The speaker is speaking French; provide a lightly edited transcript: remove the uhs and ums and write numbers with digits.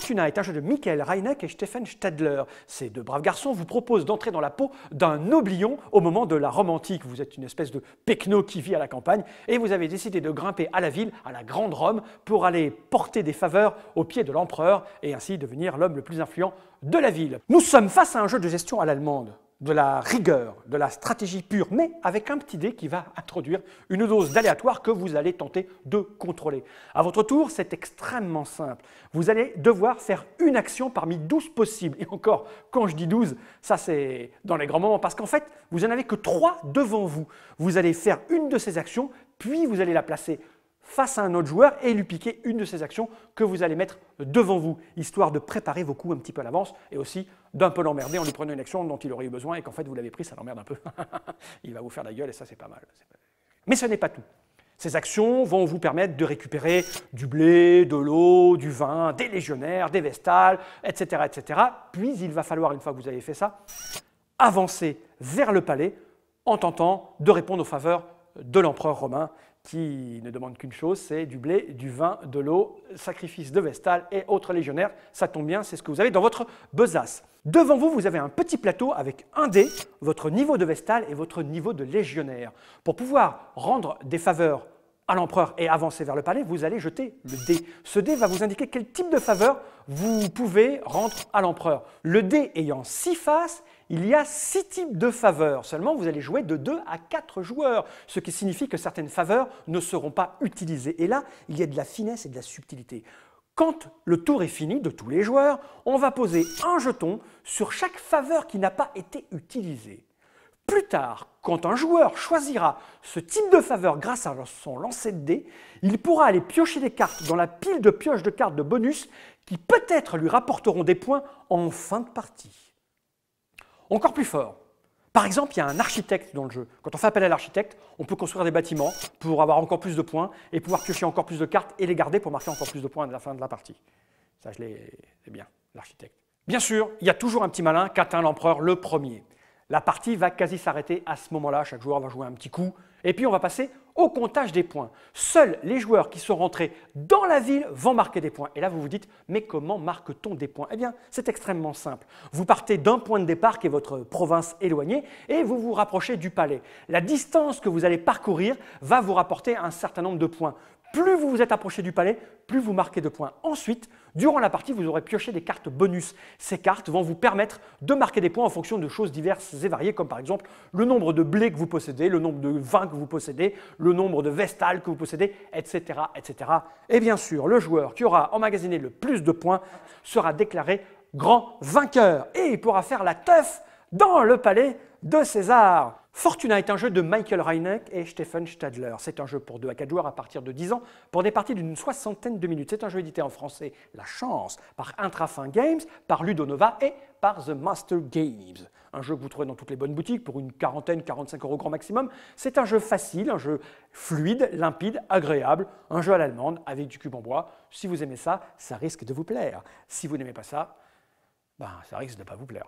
Fortuna est un jeu de Michael Reinecke et Stefan Stadler. Ces deux braves garçons vous proposent d'entrer dans la peau d'un noblion au moment de la Rome antique. Vous êtes une espèce de pecno qui vit à la campagne et vous avez décidé de grimper à la ville, à la grande Rome, pour aller porter des faveurs aux pieds de l'empereur et ainsi devenir l'homme le plus influent de la ville. Nous sommes face à un jeu de gestion à l'allemande, de la rigueur, de la stratégie pure, mais avec un petit dé qui va introduire une dose d'aléatoire que vous allez tenter de contrôler. À votre tour, c'est extrêmement simple. Vous allez devoir faire une action parmi 12 possibles. Et encore, quand je dis 12, ça c'est dans les grands moments, parce qu'en fait, vous n'en avez que 3 devant vous. Vous allez faire une de ces actions, puis vous allez la placer face à un autre joueur et lui piquer une de ces actions que vous allez mettre devant vous, histoire de préparer vos coups un petit peu à l'avance et aussi d'un peu l'emmerder en lui prenant une action dont il aurait eu besoin et qu'en fait vous l'avez pris, ça l'emmerde un peu. Il va vous faire la gueule et ça c'est pas mal. Mais ce n'est pas tout. Ces actions vont vous permettre de récupérer du blé, de l'eau, du vin, des légionnaires, des vestales, etc., etc. Puis il va falloir, une fois que vous avez fait ça, avancer vers le palais en tentant de répondre aux faveurs de l'empereur romain qui ne demande qu'une chose, c'est du blé, du vin, de l'eau, sacrifice de vestales et autres légionnaires. Ça tombe bien, c'est ce que vous avez dans votre besace. Devant vous, vous avez un petit plateau avec un dé, votre niveau de vestale et votre niveau de légionnaire. Pour pouvoir rendre des faveurs à l'empereur et avancer vers le palais, vous allez jeter le dé. Ce dé va vous indiquer quel type de faveur vous pouvez rendre à l'empereur. Le dé ayant 6 faces, il y a 6 types de faveurs. Seulement, vous allez jouer de 2 à 4 joueurs, ce qui signifie que certaines faveurs ne seront pas utilisées. Et là, il y a de la finesse et de la subtilité. Quand le tour est fini de tous les joueurs, on va poser un jeton sur chaque faveur qui n'a pas été utilisée. Plus tard, quand un joueur choisira ce type de faveur grâce à son lancer de dés, il pourra aller piocher des cartes dans la pile de pioche de cartes de bonus qui peut-être lui rapporteront des points en fin de partie. Encore plus fort. Par exemple, il y a un architecte dans le jeu. Quand on fait appel à l'architecte, on peut construire des bâtiments pour avoir encore plus de points et pouvoir piocher encore plus de cartes et les garder pour marquer encore plus de points à la fin de la partie. Ça, c'est bien, l'architecte. Bien sûr, il y a toujours un petit malin qu'atteint l'empereur le premier. La partie va quasi s'arrêter à ce moment-là. Chaque joueur va jouer un petit coup. Et puis, on va passer au comptage des points. Seuls les joueurs qui sont rentrés dans la ville vont marquer des points. Et là, vous vous dites, mais comment marque-t-on des points? Eh bien, c'est extrêmement simple. Vous partez d'un point de départ qui est votre province éloignée et vous vous rapprochez du palais. La distance que vous allez parcourir va vous rapporter un certain nombre de points. Plus vous vous êtes approché du palais, plus vous marquez de points. Ensuite, durant la partie, vous aurez pioché des cartes bonus. Ces cartes vont vous permettre de marquer des points en fonction de choses diverses et variées, comme par exemple le nombre de blé que vous possédez, le nombre de vins que vous possédez, le nombre de vestales que vous possédez, etc., etc. Et bien sûr, le joueur qui aura emmagasiné le plus de points sera déclaré grand vainqueur et il pourra faire la teuf dans le palais de César. Fortuna est un jeu de Michael Reinecke et Stefan Stadler. C'est un jeu pour 2 à 4 joueurs à partir de 10 ans pour des parties d'une 60aine de minutes. C'est un jeu édité en français, La Chance, par Intrafin Games, par Ludonova et par The Master Games. Un jeu que vous trouvez dans toutes les bonnes boutiques pour une quarantaine, 45 € grand maximum. C'est un jeu facile, un jeu fluide, limpide, agréable, un jeu à l'allemande avec du cube en bois. Si vous aimez ça, ça risque de vous plaire. Si vous n'aimez pas ça, ça risque de ne pas vous plaire.